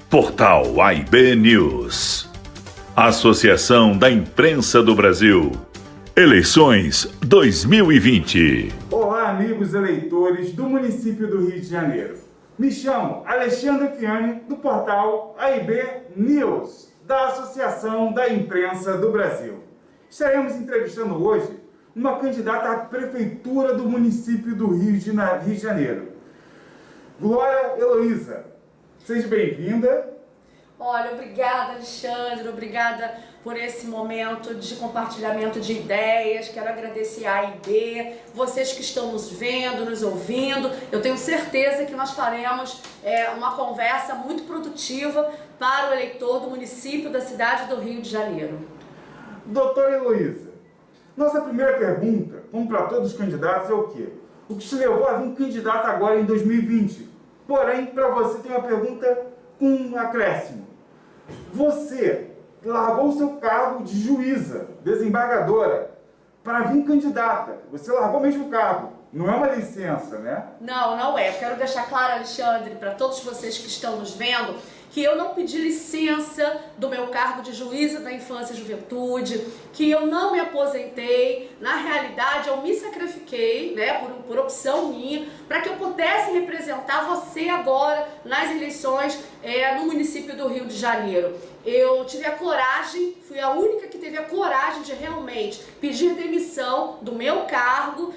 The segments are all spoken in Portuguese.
Portal AIB News. Associação da Imprensa do Brasil. Eleições 2020. Olá, amigos eleitores do município do Rio de Janeiro. Me chamo Alexandre Fiani, do portal AIB News, da Associação da Imprensa do Brasil. Estaremos entrevistando hoje uma candidata à prefeitura do município do Rio de Janeiro, Glória Heloísa. Seja bem-vinda. Olha, obrigada, Alexandre, obrigada por esse momento de compartilhamento de ideias. Quero agradecer a AIB, vocês que estão nos vendo, nos ouvindo. Eu tenho certeza que nós faremos uma conversa muito produtiva para o eleitor do município da cidade do Rio de Janeiro. Doutora Heloísa, nossa primeira pergunta, como para todos os candidatos, é o quê? O que te levou a vir candidato agora em 2020? Porém, para você tem uma pergunta com um acréscimo. Você largou o seu cargo de juíza, desembargadora, para vir candidata. Você largou mesmo o cargo. Não é uma licença, né? Não é. Eu quero deixar claro, Alexandre, para todos vocês que estão nos vendo, que eu não pedi licença do meu cargo de juíza da infância e juventude, que eu não me aposentei. Na realidade, eu me sacrifiquei, né, por opção minha, para que eu pudesse representar você agora nas eleições no município do Rio de Janeiro. Eu tive a coragem, fui a única que teve a coragem de realmente pedir demissão do meu cargo,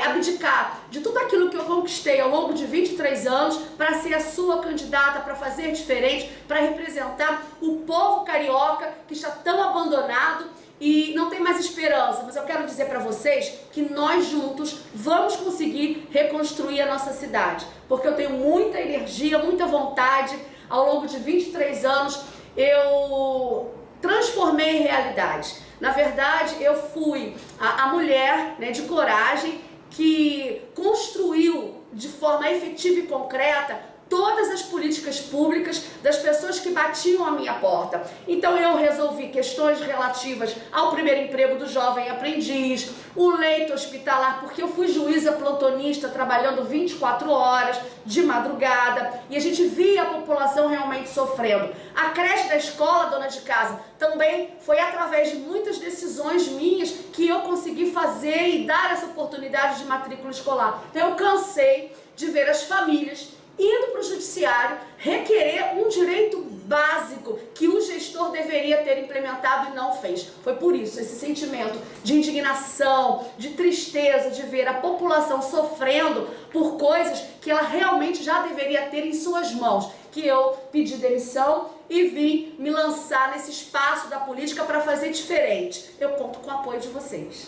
abdicar de tudo aquilo que eu conquistei ao longo de 23 anos para ser a sua candidata, para fazer diferente, para representar o povo carioca que está tão abandonado e não tem mais esperança. Mas eu quero dizer para vocês que nós juntos vamos conseguir reconstruir a nossa cidade, porque eu tenho muita energia, muita vontade. Ao longo de 23 anos eu transformei realidade. Na verdade, eu fui a mulher, né, de coragem que construiu de forma efetiva e concreta todas as políticas públicas das pessoas que batiam a minha porta. Então eu resolvi questões relativas ao primeiro emprego do jovem aprendiz, o leito hospitalar, porque eu fui juíza plantonista trabalhando 24 horas de madrugada e a gente via a população realmente sofrendo. A creche da escola, dona de casa, também foi através de muitas decisões minhas que eu consegui fazer e dar essa oportunidade de matrícula escolar. Então eu cansei de ver as famílias indo para o judiciário requerer um direito básico que o gestor deveria ter implementado e não fez. Foi por isso, esse sentimento de indignação, de tristeza, de ver a população sofrendo por coisas que ela realmente já deveria ter em suas mãos, que eu pedi demissão e vim me lançar nesse espaço da política para fazer diferente. Eu conto com o apoio de vocês.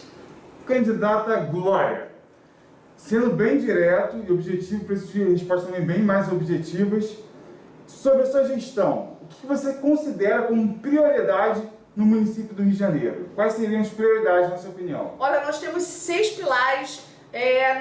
Candidata Glória, sendo bem direto e objetivo, preciso de respostas também bem mais objetivas, sobre a sua gestão, o que você considera como prioridade no município do Rio de Janeiro? Quais seriam as prioridades, na sua opinião? Olha, nós temos 6 pilares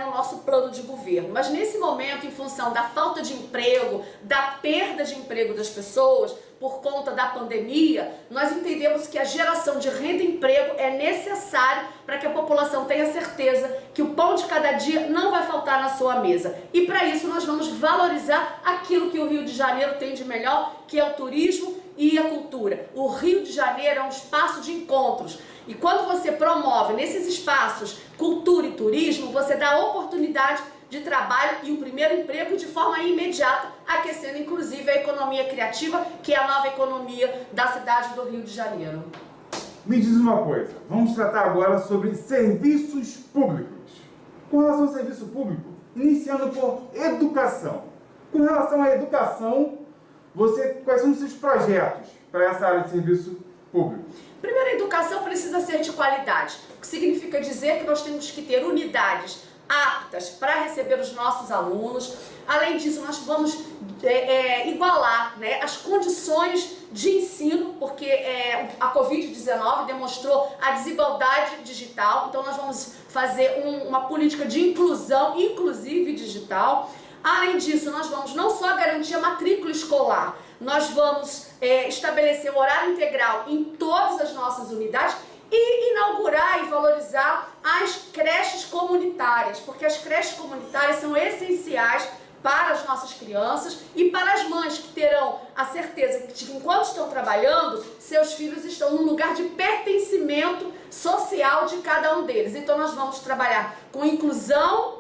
no nosso plano de governo, mas nesse momento, em função da falta de emprego, da perda de emprego das pessoas, por conta da pandemia, nós entendemos que a geração de renda e emprego é necessário para que a população tenha certeza que o pão de cada dia não vai faltar na sua mesa. E para isso nós vamos valorizar aquilo que o Rio de Janeiro tem de melhor, que é o turismo e a cultura. O Rio de Janeiro é um espaço de encontros. E quando você promove nesses espaços cultura e turismo, você dá oportunidade de trabalho e o primeiro emprego de forma imediata, aquecendo inclusive a economia criativa, que é a nova economia da cidade do Rio de Janeiro. Me diz uma coisa, vamos tratar agora sobre serviços públicos. Com relação ao serviço público, iniciando por educação. Com relação à educação, quais são os seus projetos para essa área de serviço público? Primeiro, a educação precisa ser de qualidade, o que significa dizer que nós temos que ter unidades aptas para receber os nossos alunos. Além disso, nós vamos igualar, né, as condições de ensino, porque a Covid-19 demonstrou a desigualdade digital, então nós vamos fazer uma política de inclusão, inclusive digital. Além disso, nós vamos não só garantir a matrícula escolar, nós vamos estabelecer o horário integral em todas as nossas unidades e inaugurar e valorizar as creches comunitárias, porque as creches comunitárias são essenciais para as nossas crianças e para as mães que terão a certeza de que enquanto estão trabalhando, seus filhos estão num lugar de pertencimento social de cada um deles. Então nós vamos trabalhar com inclusão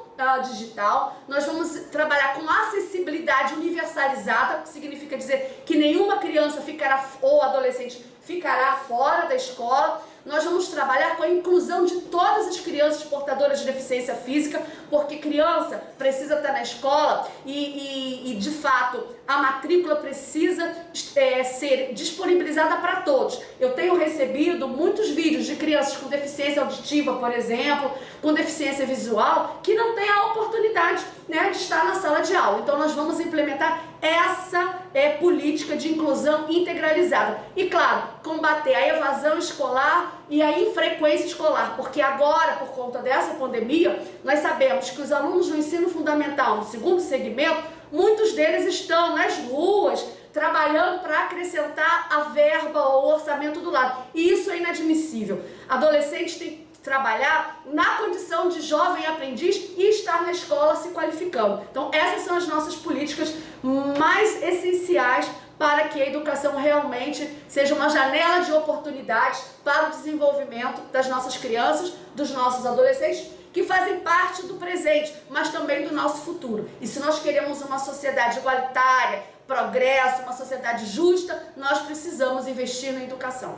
digital, nós vamos trabalhar com acessibilidade universalizada, que significa dizer que nenhuma criança ficará ou adolescente ficará fora da escola. Nós vamos trabalhar com a inclusão de todas as crianças portadoras de deficiência física, porque criança precisa estar na escola e de fato, a matrícula precisa ser disponibilizada para todos. Eu tenho recebido muitos vídeos de crianças com deficiência auditiva, por exemplo, com deficiência visual, que não têm a oportunidade, né, de estar na sala de aula. Então nós vamos implementar essa política de inclusão integralizada. E claro, combater a evasão escolar e a infrequência escolar, porque agora, por conta dessa pandemia, nós sabemos que os alunos do ensino fundamental, no segundo segmento, muitos deles estão nas ruas, trabalhando para acrescentar a verba ou o orçamento do lado. E isso é inadmissível. Adolescentes têm que trabalhar na condição de jovem aprendiz e estar na escola se qualificando. Então, essas são as nossas políticas mais essenciais para que a educação realmente seja uma janela de oportunidades para o desenvolvimento das nossas crianças, dos nossos adolescentes, que fazem parte do presente, mas também do nosso futuro. E se nós queremos uma sociedade igualitária, progresso, uma sociedade justa, nós precisamos investir na educação.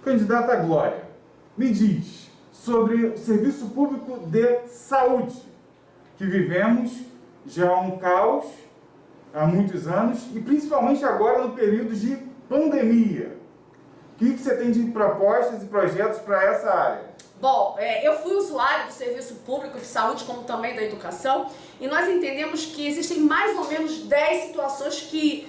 Candidata Glória, me diz sobre o serviço público de saúde, que vivemos já um caos há muitos anos e principalmente agora no período de pandemia. O que você tem de propostas e projetos para essa área? Bom, eu fui usuária do serviço público de saúde, como também da educação, e nós entendemos que existem mais ou menos 10 situações que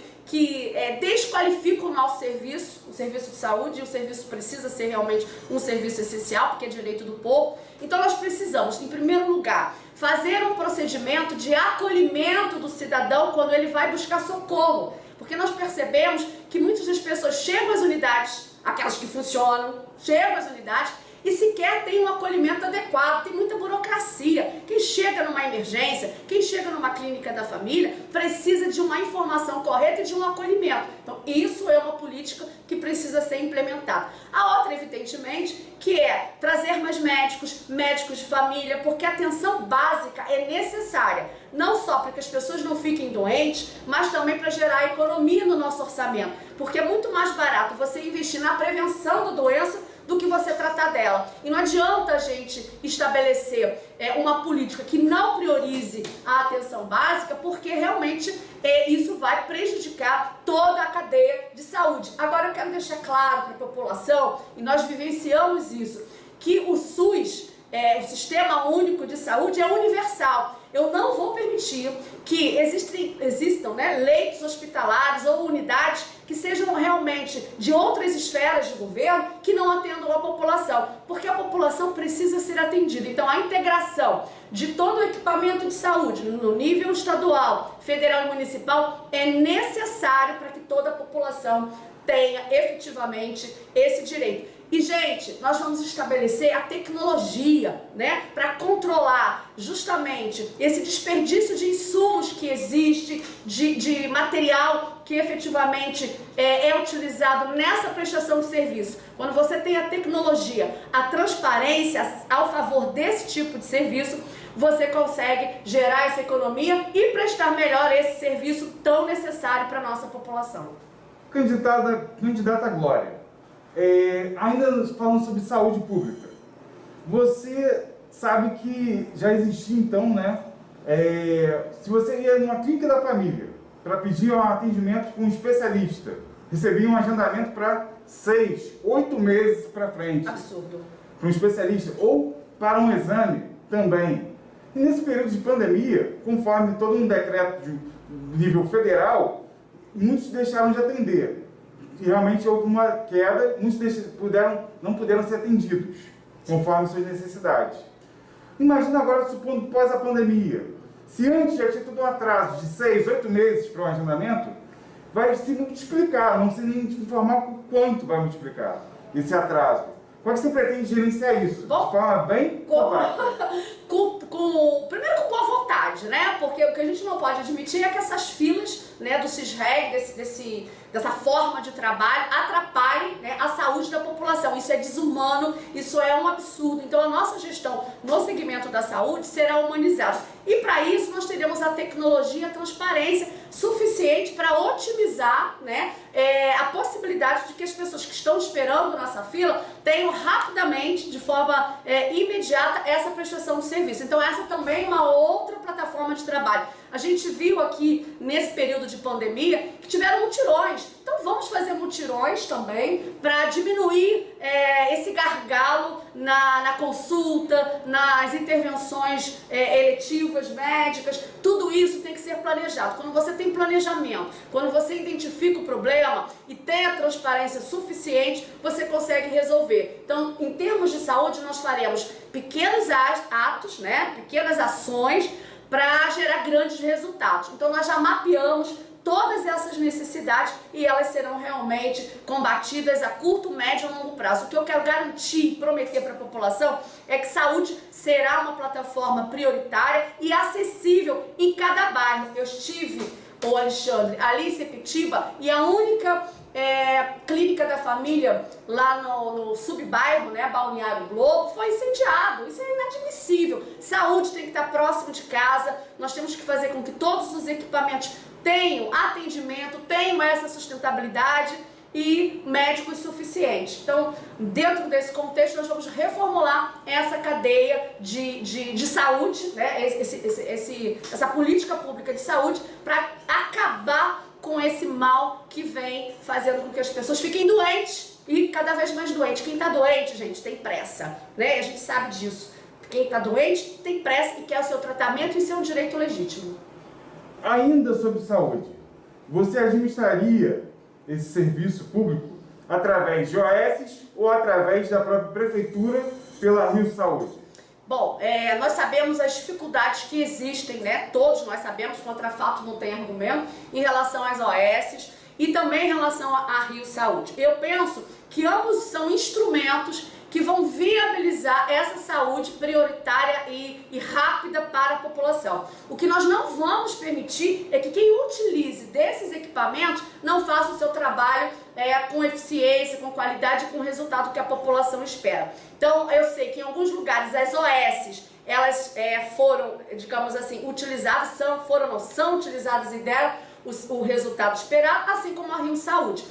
desqualificam o nosso serviço, o serviço de saúde, e o serviço precisa ser realmente um serviço essencial, porque é direito do povo. Então nós precisamos, em primeiro lugar, fazer um procedimento de acolhimento do cidadão quando ele vai buscar socorro, porque nós percebemos que muitas das pessoas chegam às unidades, aquelas que funcionam, chegam às unidades, e sequer tem um acolhimento adequado, tem muita burocracia. Quem chega numa emergência, quem chega numa clínica da família, precisa de uma informação correta e de um acolhimento. Então, isso é uma política que precisa ser implementada. A outra, evidentemente, que é trazer mais médicos, médicos de família, porque a atenção básica é necessária, não só para que as pessoas não fiquem doentes, mas também para gerar economia no nosso orçamento, porque é muito mais barato você investir na prevenção da doença do que você tratar dela. E não adianta a gente estabelecer uma política que não priorize a atenção básica, porque realmente isso vai prejudicar toda a cadeia de saúde. Agora eu quero deixar claro para a população, e nós vivenciamos isso, que o SUS, o Sistema Único de Saúde, é universal. Eu não vou permitir que existam leitos hospitalares ou unidades que sejam realmente de outras esferas de governo que não atendam a população, porque a população precisa ser atendida. Então, a integração de todo o equipamento de saúde no nível estadual, federal e municipal é necessário para que toda a população tenha efetivamente esse direito. E, gente, nós vamos estabelecer a tecnologia, para controlar justamente esse desperdício de insumos que existe, de material que efetivamente é utilizado nessa prestação de serviço. Quando você tem a tecnologia, a transparência ao favor desse tipo de serviço, você consegue gerar essa economia e prestar melhor esse serviço tão necessário para a nossa população. Candidata Glória, ainda falando sobre saúde pública, você sabe que já existia então, se você ia numa clínica da família para pedir um atendimento com um especialista, recebia um agendamento para 6, 8 meses para frente. Absurdo. Para um especialista ou para um exame também. E nesse período de pandemia, conforme todo um decreto de nível federal, muitos deixaram de atender. E realmente houve uma queda, muitos não puderam ser atendidos, conforme suas necessidades. Imagina agora, supondo pós a pandemia, se antes já tinha tido um atraso de 6, 8 meses para o agendamento, vai se multiplicar, não sei nem informar o quanto vai multiplicar esse atraso. Como é que você pretende gerenciar isso? Bom, de forma bem correta? Primeiro com boa vontade, né? Porque o que a gente não pode admitir é que essas filas, né, do CISREG, dessa forma de trabalho, atrapalhem, né, a saúde da população. Isso é desumano, isso é um absurdo. Então a nossa gestão no segmento da saúde será humanizada. E para isso nós teremos a tecnologia e a transparência suficiente para otimizar, né, a possibilidade de que as pessoas que estão esperando nessa fila tenham rapidamente, de forma imediata, essa prestação de serviço. Então essa também é uma outra plataforma de trabalho. A gente viu aqui nesse período de pandemia que tiveram mutirões. Então vamos fazer mutirões também para diminuir esse gargalo na consulta, nas intervenções eletivas, médicas. Tudo isso tem que ser planejado. Quando você tem planejamento, quando você identifica o problema e tem a transparência suficiente, você consegue resolver. Então, em termos de saúde, nós faremos pequenos atos, né, pequenas ações para gerar grandes resultados. Então nós já mapeamos todas essas necessidades e elas serão realmente combatidas a curto, médio e longo prazo. O que eu quero garantir e prometer para a população é que saúde será uma plataforma prioritária e acessível em cada bairro. Eu estive, Alexandre, ali em Sepetiba, e a única clínica da família lá no subbairro, né, Balneário Globo, foi incendiado. Isso é inadmissível. Saúde tem que estar próximo de casa. Nós temos que fazer com que todos os equipamentos tenham atendimento, tenham essa sustentabilidade e médicos suficientes. Então, dentro desse contexto, nós vamos reformular essa cadeia de saúde, né, essa política pública de saúde, para acabar com esse mal que vem fazendo com que as pessoas fiquem doentes e cada vez mais doentes. Quem está doente, gente, tem pressa, né? A gente sabe disso. Quem está doente tem pressa e quer o seu tratamento, e isso é um direito legítimo. Ainda sobre saúde, você administraria esse serviço público através de OS ou através da própria prefeitura pela Rio Saúde? Bom, nós sabemos as dificuldades que existem, né? Todos nós sabemos, contra fato não tem argumento, em relação às OS e também em relação à Rio Saúde. Eu penso que ambos são instrumentos que vão viabilizar essa saúde prioritária e rápida para a população. O que nós não vamos permitir é que quem utilize desses equipamentos não faça o seu trabalho com eficiência, com qualidade e com o resultado que a população espera. Então, eu sei que em alguns lugares as OS, elas foram, digamos assim, utilizadas, são utilizadas e deram o resultado esperado, assim como a Rio Saúde.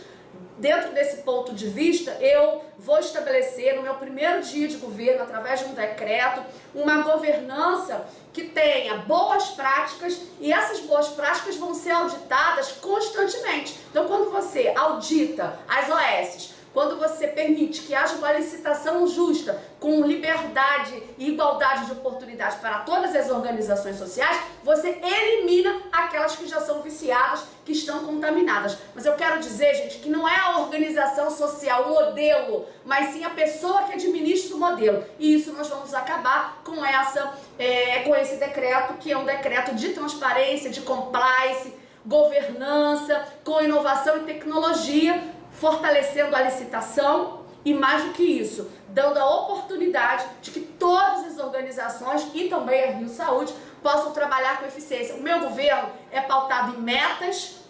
Dentro desse ponto de vista, eu vou estabelecer no meu primeiro dia de governo, através de um decreto, uma governança que tenha boas práticas, e essas boas práticas vão ser auditadas constantemente. Então, quando você audita as OS, quando você permite que haja uma licitação justa, com liberdade e igualdade de oportunidades para todas as organizações sociais, você elimina aquelas que já são viciadas, que estão contaminadas. Mas eu quero dizer, gente, que não é a organização social, o modelo, mas sim a pessoa que administra o modelo. E isso nós vamos acabar com esse decreto, que é um decreto de transparência, de compliance, governança, com inovação e tecnologia, fortalecendo a licitação e, mais do que isso, dando a oportunidade de que todas as organizações e também a Rio Saúde possam trabalhar com eficiência. O meu governo é pautado em metas,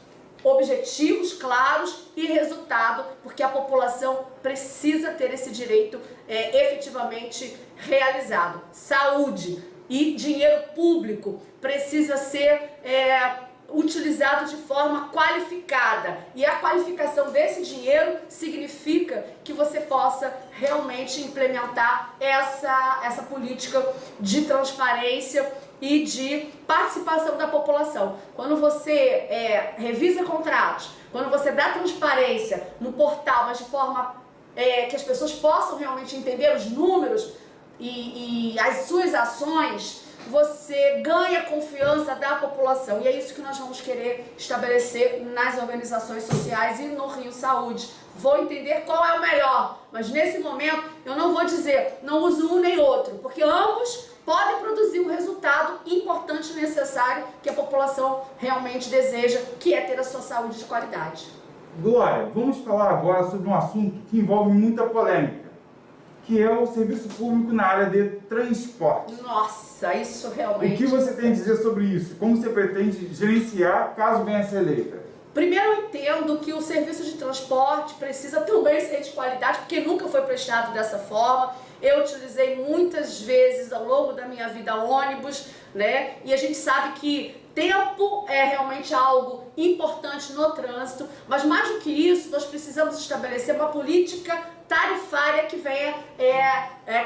objetivos claros e resultado, porque a população precisa ter esse direito efetivamente realizado. Saúde e dinheiro público precisa ser utilizado de forma qualificada, e a qualificação desse dinheiro significa que você possa realmente implementar essa política de transparência e de participação da população. Quando você revisa contratos, quando você dá transparência no portal, mas de forma que as pessoas possam realmente entender os números e as suas ações, você ganha confiança da população, e é isso que nós vamos querer estabelecer nas organizações sociais e no Rio Saúde. Vou entender qual é o melhor, mas nesse momento eu não vou dizer, não uso um nem outro, porque ambos podem produzir um resultado importante e necessário que a população realmente deseja, que é ter a sua saúde de qualidade. Glória, vamos falar agora sobre um assunto que envolve muita polêmica, que é o serviço público na área de transporte. Nossa, isso O realmente... que você tem a dizer sobre isso? Como você pretende gerenciar caso venha a ser eleita? Primeiro, eu entendo que o serviço de transporte precisa também ser de qualidade, porque nunca foi prestado dessa forma. Eu utilizei muitas vezes ao longo da minha vida ônibus, né? E a gente sabe que tempo é realmente algo importante no trânsito, mas mais do que isso, nós precisamos estabelecer uma política tarifária que venha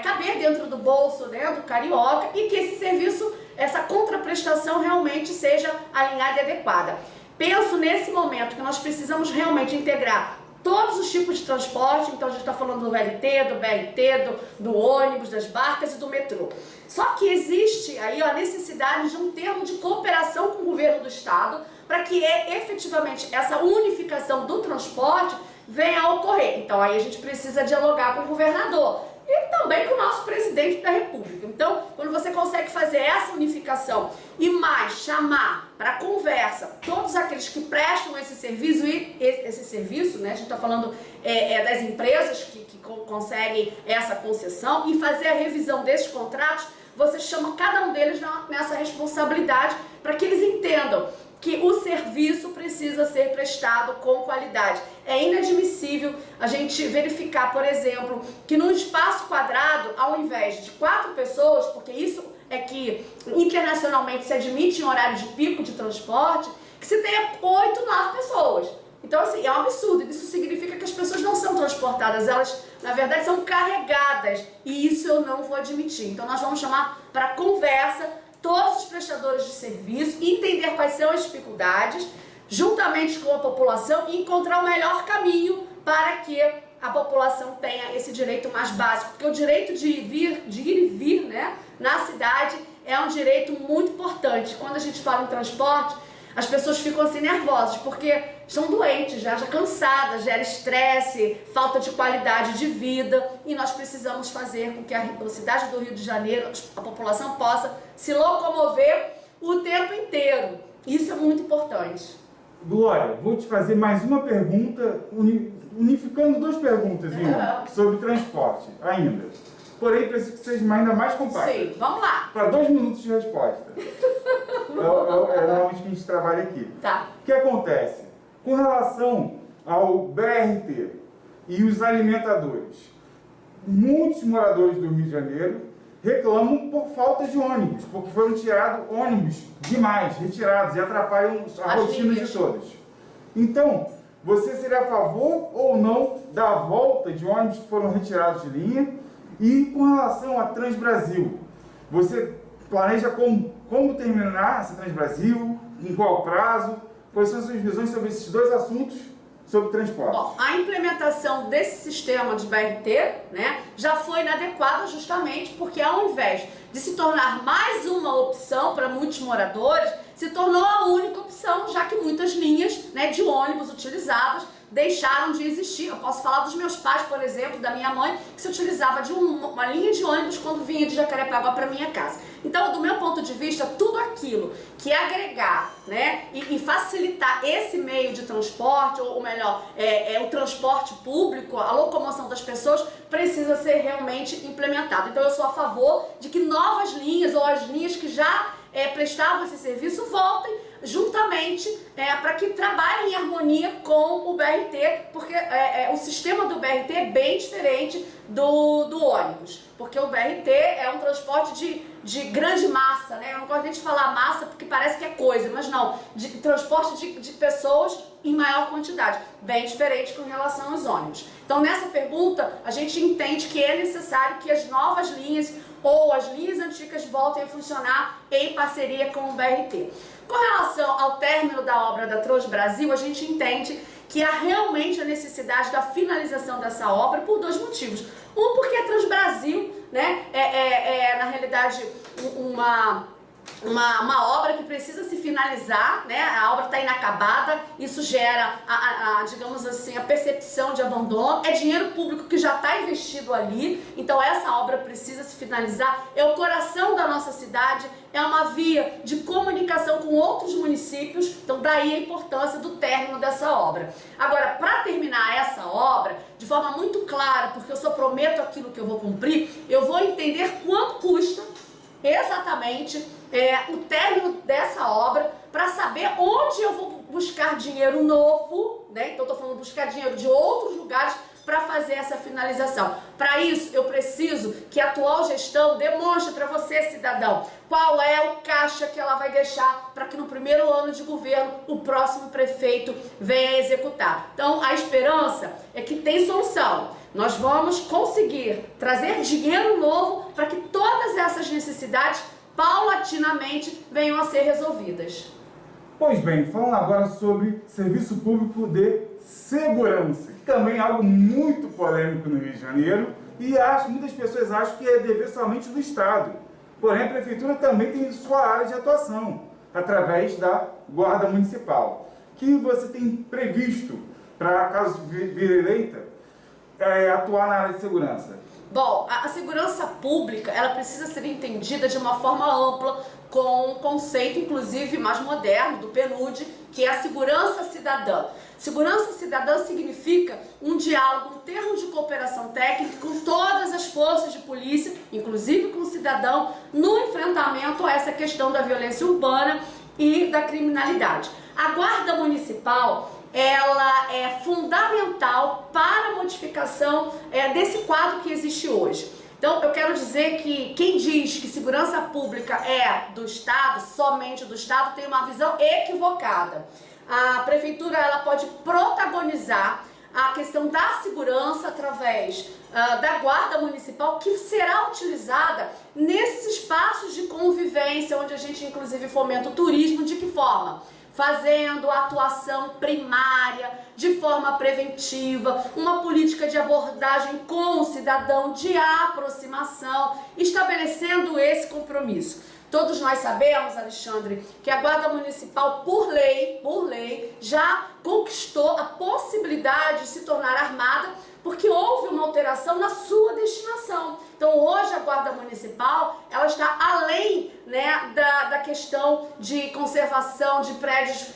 caber dentro do bolso, né, do carioca, e que esse serviço, essa contraprestação realmente seja alinhada e adequada. Penso nesse momento que nós precisamos realmente integrar todos os tipos de transporte, então a gente está falando do VLT, do BRT, do ônibus, das barcas e do metrô. Só que existe aí a necessidade de um termo de cooperação com o governo do estado para que efetivamente essa unificação do transporte venha a ocorrer. Então aí a gente precisa dialogar com o governador e também com o nosso presidente da República. Então, quando você consegue fazer essa unificação e mais chamar para conversa todos aqueles que prestam esse serviço, né, a gente está falando das empresas que conseguem essa concessão, e fazer a revisão desses contratos, você chama cada um deles nessa responsabilidade para que eles entendam que o serviço precisa ser prestado com qualidade. É inadmissível a gente verificar, por exemplo, que num espaço quadrado, ao invés de 4 pessoas, porque isso é que internacionalmente se admite em horário de pico de transporte, que se tenha 8, 9 pessoas. Então, assim, é um absurdo. Isso significa que as pessoas não são transportadas, elas, na verdade, são carregadas. E isso eu não vou admitir. Então, nós vamos chamar para conversa todos os prestadores de serviço, entender quais são as dificuldades, juntamente com a população, e encontrar o melhor caminho para que a população tenha esse direito mais básico. Porque o direito de ir e vir, né, na cidade é um direito muito importante. Quando a gente fala em transporte, as pessoas ficam assim nervosas, porque estão doentes, já cansadas, gera estresse, falta de qualidade de vida, e nós precisamos fazer com que a cidade do Rio de Janeiro, a população possa se locomover o tempo inteiro. Isso é muito importante. Glória, vou te fazer mais uma pergunta, unificando 2 perguntas em uma, sobre transporte ainda. Porém, preciso que seja ainda mais compacta. Sim, vamos lá. Para 2 minutos de resposta. É normalmente que a gente trabalha aqui. Tá. O que acontece? Com relação ao BRT e os alimentadores, muitos moradores do Rio de Janeiro reclamam por falta de ônibus, porque foram tirados ônibus demais, retirados, e atrapalham a rotina de todos. Então, você seria a favor ou não da volta de ônibus que foram retirados de linha? E com relação a Transbrasil, você planeja como terminar essa Transbrasil? Em qual prazo? Quais são as suas visões sobre esses 2 assuntos sobre transporte? Bom, a implementação desse sistema de BRT, né, já foi inadequada justamente porque, ao invés de se tornar mais uma opção para muitos moradores, se tornou a única opção, já que muitas linhas, né, de ônibus utilizadas deixaram de existir. Eu posso falar dos meus pais, por exemplo, da minha mãe, que se utilizava de uma linha de ônibus quando vinha de Jacarepaguá para minha casa. Então, do meu ponto de vista, tudo aquilo que agregar, né, e facilitar esse meio de transporte, ou melhor, o transporte público, a locomoção das pessoas, precisa ser realmente implementado. Então, eu sou a favor de que novas linhas, ou as linhas que já prestavam esse serviço, voltem juntamente para que trabalhem em harmonia com o BRT, porque o sistema do BRT é bem diferente do ônibus, porque o BRT é um transporte de grande massa, né? Eu não gosto nem de falar massa porque parece que é coisa, mas não, de transporte de pessoas em maior quantidade, bem diferente com relação aos ônibus. Então, nessa pergunta, a gente entende que é necessário que as novas linhas ou as linhas antigas voltem a funcionar em parceria com o BRT. Com relação ao término da obra da Transbrasil, a gente entende que há realmente a necessidade da finalização dessa obra por 2 motivos. Um, porque a Transbrasil, né, na realidade uma uma obra que precisa se finalizar, né? A obra está inacabada, isso gera, digamos assim, a percepção de abandono. É dinheiro público que já está investido ali, então essa obra precisa se finalizar. É o coração da nossa cidade, é uma via de comunicação com outros municípios, então daí a importância do término dessa obra. Agora, para terminar essa obra, de forma muito clara, porque eu só prometo aquilo que eu vou cumprir, eu vou entender quanto custa exatamente o término dessa obra, para saber onde eu vou buscar dinheiro novo, né? Então eu tô falando buscar dinheiro de outros lugares para fazer essa finalização. Para isso, eu preciso que a atual gestão demonstre para você, cidadão, qual é o caixa que ela vai deixar para que no primeiro ano de governo o próximo prefeito venha executar. Então, a esperança é que tem solução. Nós vamos conseguir trazer dinheiro novo para que todas essas necessidades paulatinamente venham a ser resolvidas. Pois bem, falando agora sobre serviço público de segurança, que também é algo muito polêmico no Rio de Janeiro e muitas pessoas acham que é dever somente do Estado. Porém, a Prefeitura também tem sua área de atuação, através da Guarda Municipal. Que você tem previsto para, caso vir eleita, atuar na área de segurança? Bom, a segurança pública, ela precisa ser entendida de uma forma ampla, com um conceito, inclusive, mais moderno, do PNUD, que é a segurança cidadã. Segurança cidadã significa um diálogo, um termo de cooperação técnica com todas as forças de polícia, inclusive com o cidadão, no enfrentamento a essa questão da violência urbana e da criminalidade. A Guarda Municipal, ela é fundamental para a modificação desse quadro que existe hoje. Então, eu quero dizer que quem diz que segurança pública é do Estado, somente do Estado, tem uma visão equivocada. A Prefeitura, ela pode protagonizar a questão da segurança através da Guarda Municipal, que será utilizada nesses espaços de convivência, onde a gente inclusive fomenta o turismo. De que forma? Fazendo atuação primária, de forma preventiva, uma política de abordagem com o cidadão, de aproximação, estabelecendo esse compromisso. Todos nós sabemos, Alexandre, que a Guarda Municipal, por lei, já conquistou a possibilidade de se tornar armada, porque houve uma alteração na sua destinação. Então, hoje a Guarda Municipal, ela está além, né, da questão de conservação de prédios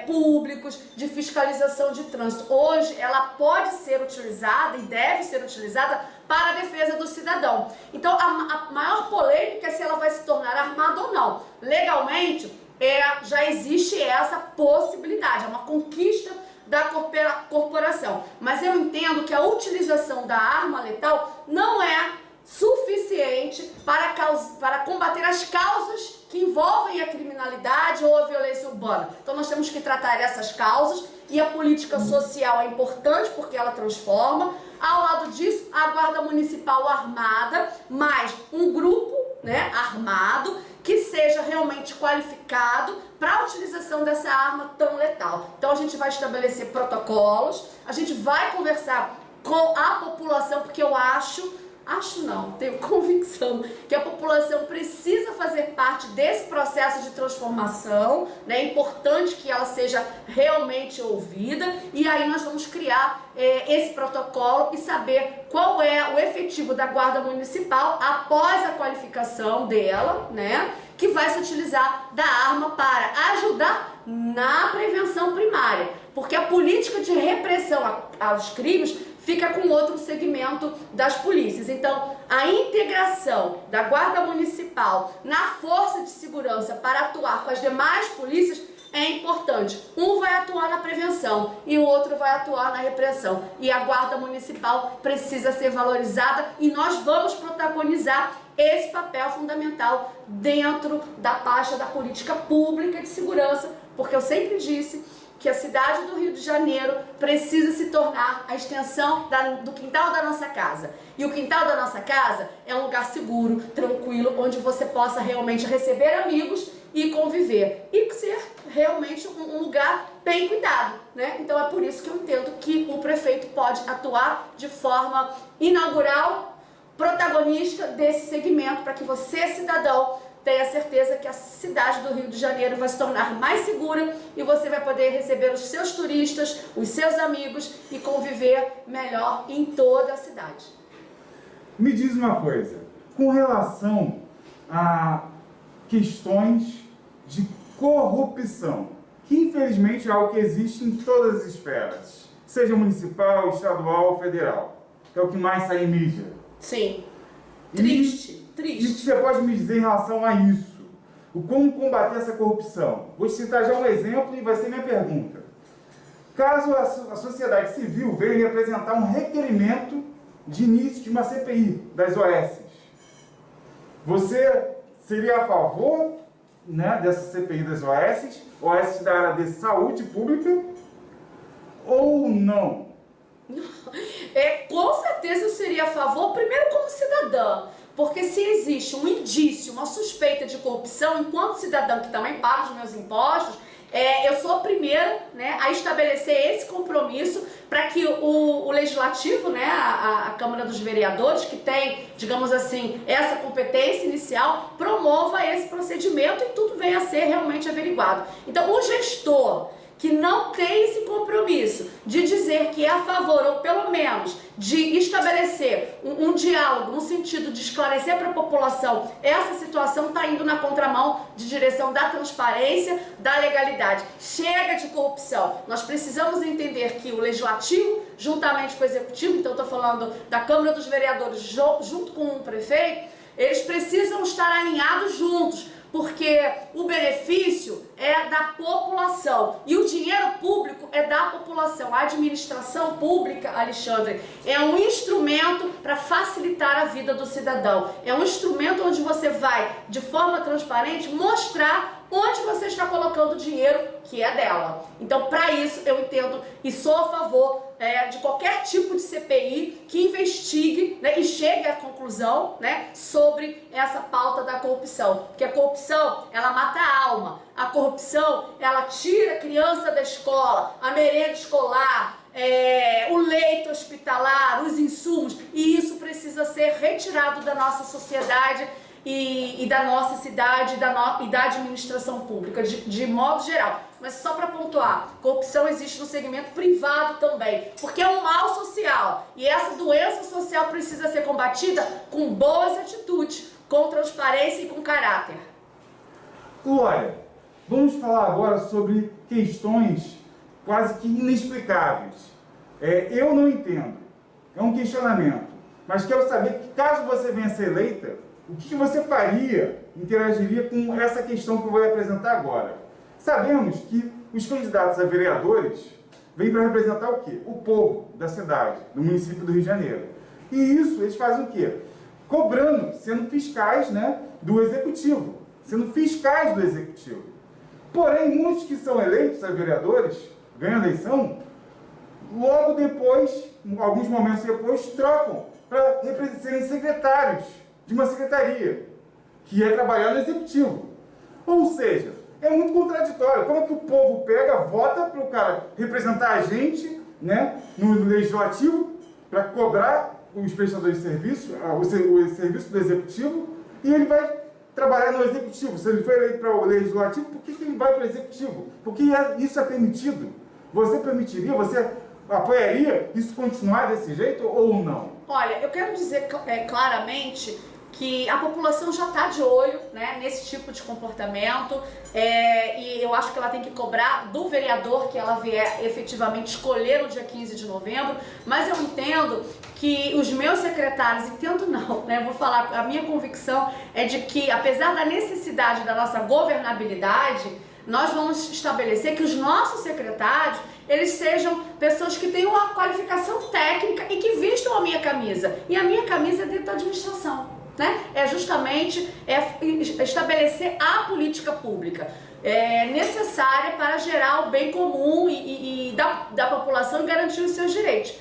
públicos, de fiscalização de trânsito. Hoje, ela pode ser utilizada e deve ser utilizada para a defesa do cidadão. Então, a maior polêmica é se ela vai se tornar armada ou não. Legalmente, já existe essa possibilidade, é uma conquista da corporação. Mas eu entendo que a utilização da arma letal não é suficiente para combater as causas que envolvem a criminalidade ou a violência urbana. Então nós temos que tratar essas causas, e a política social é importante porque ela transforma. Ao lado disso, a Guarda Municipal armada, mais um grupo, né, armado, que seja realmente qualificado para a utilização dessa arma tão letal. Então a gente vai estabelecer protocolos, a gente vai conversar com a população, porque eu tenho convicção que a população precisa fazer parte desse processo de transformação, né? É importante que ela seja realmente ouvida, e aí nós vamos criar esse protocolo e saber qual é o efetivo da Guarda Municipal após a qualificação dela, né? Que vai se utilizar da arma para ajudar na prevenção primária, porque a política de repressão aos crimes fica com outro segmento das polícias. Então, a integração da Guarda Municipal na força de segurança para atuar com as demais polícias é importante. Um vai atuar na prevenção e o outro vai atuar na repressão. E a Guarda Municipal precisa ser valorizada, e nós vamos protagonizar esse papel fundamental dentro da pasta da política pública de segurança, porque eu sempre disse que a cidade do Rio de Janeiro precisa se tornar a extensão do quintal da nossa casa. E o quintal da nossa casa é um lugar seguro, tranquilo, onde você possa realmente receber amigos e conviver. E ser realmente um lugar bem cuidado, né? Então é por isso que eu entendo que o prefeito pode atuar de forma inaugural, protagonista desse segmento, para que você, cidadão, tenha certeza que a cidade do Rio de Janeiro vai se tornar mais segura e você vai poder receber os seus turistas, os seus amigos e conviver melhor em toda a cidade. Me diz uma coisa, com relação a questões de corrupção, que infelizmente é algo que existe em todas as esferas, seja municipal, estadual ou federal, que é o que mais sai em mídia. Sim. Triste. E o que você pode me dizer em relação a isso? Como combater essa corrupção? Vou te citar já um exemplo e vai ser minha pergunta. Caso a sociedade civil venha me apresentar um requerimento de início de uma CPI das OS, você seria a favor, né, dessa CPI das OS da área de saúde pública, ou não? Com certeza eu seria a favor, primeiro como cidadã, porque se existe um indício, uma suspeita de corrupção, enquanto cidadã que também paga os meus impostos, eu sou a primeira, né, a estabelecer esse compromisso para que o legislativo, né, a Câmara dos Vereadores, que tem, digamos assim, essa competência inicial, promova esse procedimento e tudo venha a ser realmente averiguado. Então, o gestor que não tem esse compromisso de dizer que é a favor, ou pelo menos de estabelecer um diálogo no sentido de esclarecer para a população, essa situação está indo na contramão de direção da transparência, da legalidade. Chega de corrupção. Nós precisamos entender que o Legislativo, juntamente com o Executivo, então estou falando da Câmara dos Vereadores junto com o prefeito, eles precisam estar alinhados juntos, porque o benefício é da população e o dinheiro público é da população. A administração pública, Alexandre, é um instrumento para facilitar a vida do cidadão. É um instrumento onde você vai, de forma transparente, mostrar onde você está colocando o dinheiro que é dela. Então, para isso, eu entendo e sou a favor de qualquer tipo de CPI que investigue, né, e chegue à conclusão, né, sobre essa pauta da corrupção. Porque a corrupção, ela mata a alma. A corrupção, ela tira a criança da escola, a merenda escolar, o leito hospitalar, os insumos. E isso precisa ser retirado da nossa sociedade e da nossa cidade e da administração pública, de modo geral. Mas só para pontuar, corrupção existe no segmento privado também, porque é um mal social. E essa doença social precisa ser combatida com boas atitudes, com transparência e com caráter. Glória, vamos falar agora sobre questões quase que inexplicáveis. Eu não entendo, é um questionamento, mas quero saber que caso você venha a ser eleita, o que você faria, interagiria com essa questão que eu vou apresentar agora? Sabemos que os candidatos a vereadores vêm para representar o quê? O povo da cidade, do município do Rio de Janeiro. E isso eles fazem o quê? Cobrando, sendo fiscais, né, do executivo. Sendo fiscais do executivo. Porém, muitos que são eleitos a vereadores, ganham a eleição, logo depois, alguns momentos depois, trocam para serem secretários de uma secretaria, que é trabalhar no executivo. Ou seja, é muito contraditório. Como é que o povo pega, vota para o cara representar a gente, né, no legislativo, para cobrar os prestadores de serviço, o serviço do executivo, e ele vai trabalhar no executivo. Se ele foi eleito para o legislativo, por que ele vai para o executivo? Porque isso é permitido. Você permitiria, você apoiaria isso continuar desse jeito ou não? Olha, eu quero dizer claramente que a população já está de olho, né, nesse tipo de comportamento, e eu acho que ela tem que cobrar do vereador que ela vier efetivamente escolher no dia 15 de novembro, mas eu entendo que os meus secretários, entendo não, né, vou falar, a minha convicção é de que, apesar da necessidade da nossa governabilidade, nós vamos estabelecer que os nossos secretários, eles sejam pessoas que tenham uma qualificação técnica e que vistam a minha camisa. E a minha camisa é dentro da administração, né? É justamente estabelecer a política pública necessária para gerar o bem comum e da população e garantir os seus direitos.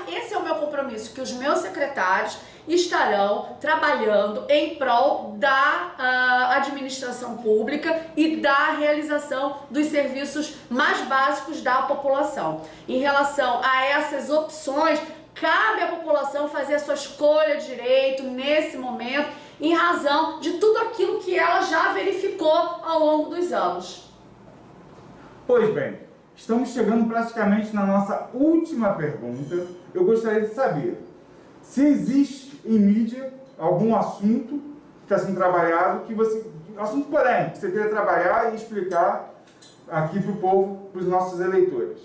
Esse é o meu compromisso, que os meus secretários estarão trabalhando em prol da administração pública e da realização dos serviços mais básicos da população. Em relação a essas opções, cabe à população fazer a sua escolha de direito nesse momento em razão de tudo aquilo que ela já verificou ao longo dos anos. Pois bem, estamos chegando praticamente na nossa última pergunta. Eu gostaria de saber se existe em mídia algum assunto que está sendo trabalhado, assunto polêmico, que você queira trabalhar e explicar aqui para o povo, para os nossos eleitores.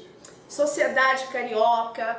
Sociedade carioca,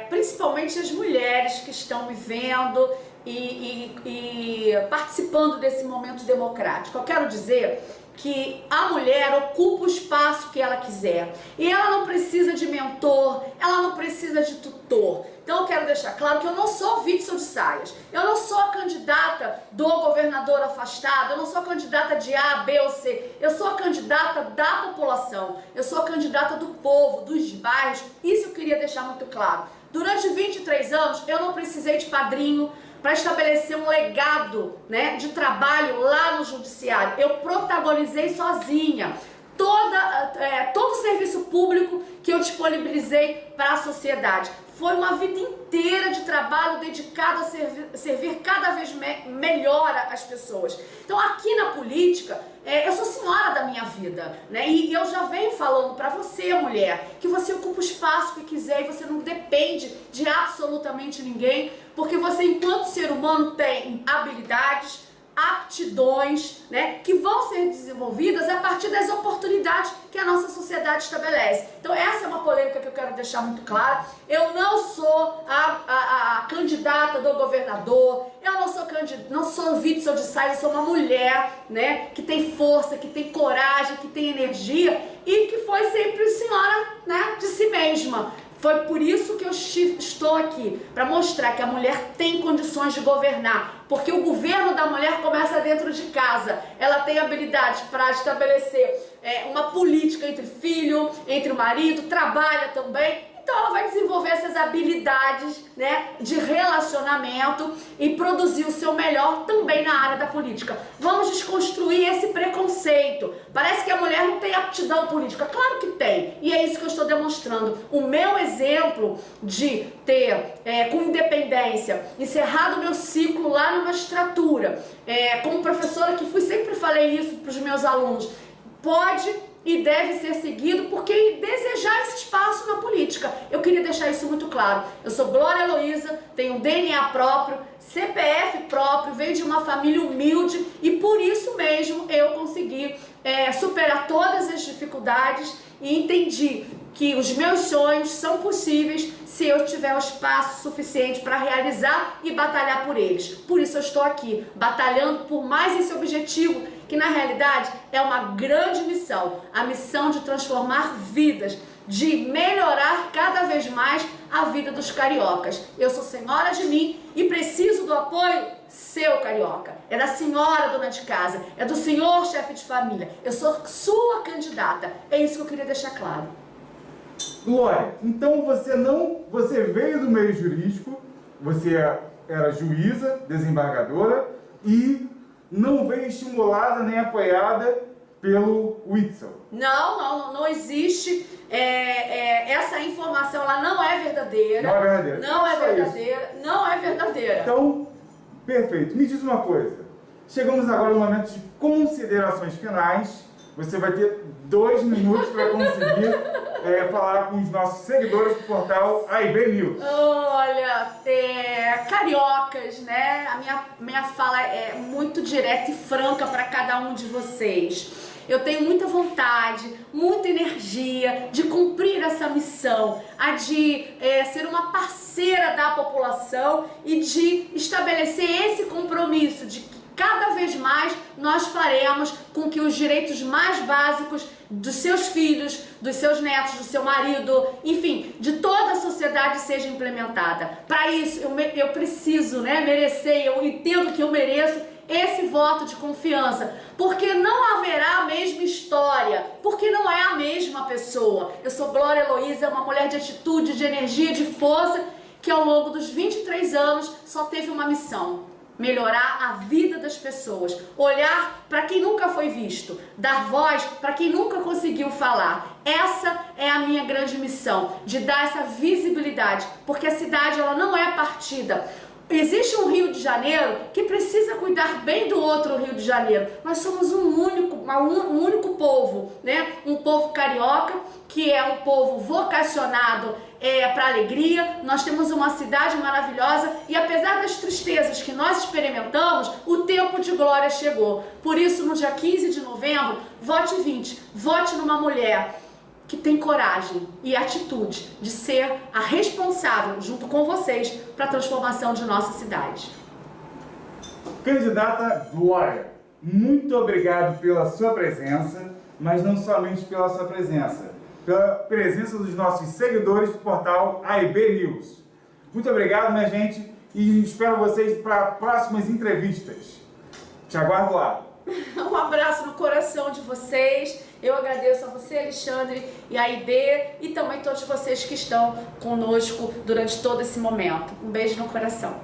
principalmente as mulheres que estão me vendo e participando desse momento democrático. Eu quero dizer que a mulher ocupa o espaço que ela quiser e ela não precisa de mentor, ela não precisa de tutor. Então eu quero deixar claro que eu não sou Witzel de Saias, eu não sou a candidata do governador afastado, eu não sou a candidata de A, B ou C, eu sou a candidata da população, eu sou a candidata do povo, dos bairros. Isso eu queria deixar muito claro. Durante 23 anos eu não precisei de padrinho para estabelecer um legado, né, de trabalho lá no judiciário. Eu protagonizei sozinha todo o serviço público que eu disponibilizei para a sociedade. Foi uma vida inteira de trabalho dedicado a servir cada vez melhor as pessoas. Então aqui na política, eu sou senhora da minha vida, né? E eu já venho falando para você, mulher, que você ocupa o espaço que quiser e você não depende de absolutamente ninguém, porque você, enquanto ser humano, tem habilidades, aptidões, né, que vão ser desenvolvidas a partir das oportunidades que a nossa sociedade estabelece. Então essa é uma polêmica que eu quero deixar muito clara. Eu não sou a candidata do governador, eu não sou Witzel de Saias, eu sou uma mulher, né, que tem força, que tem coragem, que tem energia e que foi sempre senhora, né, de si mesma. Foi por isso que eu estou aqui, para mostrar que a mulher tem condições de governar, porque o governo da mulher começa dentro de casa. Ela tem habilidade para estabelecer uma política entre filho, entre o marido, trabalha também. Então ela vai desenvolver essas habilidades, né, de relacionamento e produzir o seu melhor também na área da política. Vamos desconstruir esse preconceito. Parece que a mulher não tem aptidão política. Claro que tem. E é isso que eu estou demonstrando. O meu exemplo de ter, com independência, encerrado o meu ciclo lá na magistratura, como professora que sempre falei isso para os meus alunos, pode e deve ser seguido porque desejar esse espaço na política. Eu queria deixar isso muito claro. Eu sou Glória Heloísa, tenho um DNA próprio, CPF próprio, venho de uma família humilde e por isso mesmo eu consegui superar todas as dificuldades e entendi que os meus sonhos são possíveis se eu tiver o espaço suficiente para realizar e batalhar por eles. Por isso eu estou aqui, batalhando por mais esse objetivo, que na realidade é uma grande missão, a missão de transformar vidas, de melhorar cada vez mais a vida dos cariocas. Eu sou senhora de mim e preciso do apoio seu, carioca. É da senhora dona de casa, é do senhor chefe de família. Eu sou sua candidata. É isso que eu queria deixar claro. Glória, então você veio do meio jurídico, você era juíza, desembargadora e não veio estimulada nem apoiada pelo Witzel. Não existe. Essa informação ela não é verdadeira. Não é verdadeira. Não é verdadeira. Não é verdadeira. Então, perfeito. Me diz uma coisa. Chegamos agora no momento de considerações finais. Você vai ter 2 minutos para conseguir falar com os nossos seguidores do portal AIB News. Olha, cariocas, né? A minha fala é muito direta e franca para cada um de vocês. Eu tenho muita vontade, muita energia de cumprir essa missão, a de ser uma parceira da população e de estabelecer esse compromisso de que cada vez mais nós faremos com que os direitos mais básicos dos seus filhos, dos seus netos, do seu marido, enfim, de toda a sociedade seja implementada. Para isso, eu preciso, merecer, eu entendo que eu mereço esse voto de confiança, porque não haverá a mesma história, porque não é a mesma pessoa. Eu sou Glória Heloísa, uma mulher de atitude, de energia, de força, que ao longo dos 23 anos só teve uma missão: melhorar a vida das pessoas, olhar para quem nunca foi visto, dar voz para quem nunca conseguiu falar. Essa é a minha grande missão, de dar essa visibilidade, porque a cidade ela não é partida. Existe um Rio de Janeiro que precisa cuidar bem do outro Rio de Janeiro. Nós somos um único povo, né? Um povo carioca, que é um povo vocacionado para alegria. Nós temos uma cidade maravilhosa e apesar das tristezas que nós experimentamos, o tempo de glória chegou. Por isso, no dia 15 de novembro, vote 20, vote numa mulher que tem coragem e atitude de ser a responsável, junto com vocês, para a transformação de nossa cidade. Candidata Glória, muito obrigado pela sua presença, mas não somente pela sua presença, pela presença dos nossos seguidores do portal AIB News. Muito obrigado, minha gente, e espero vocês para próximas entrevistas. Te aguardo lá. Um abraço no coração de vocês. Eu agradeço a você, Alexandre, e a AIB, e também todos vocês que estão conosco durante todo esse momento. Um beijo no coração.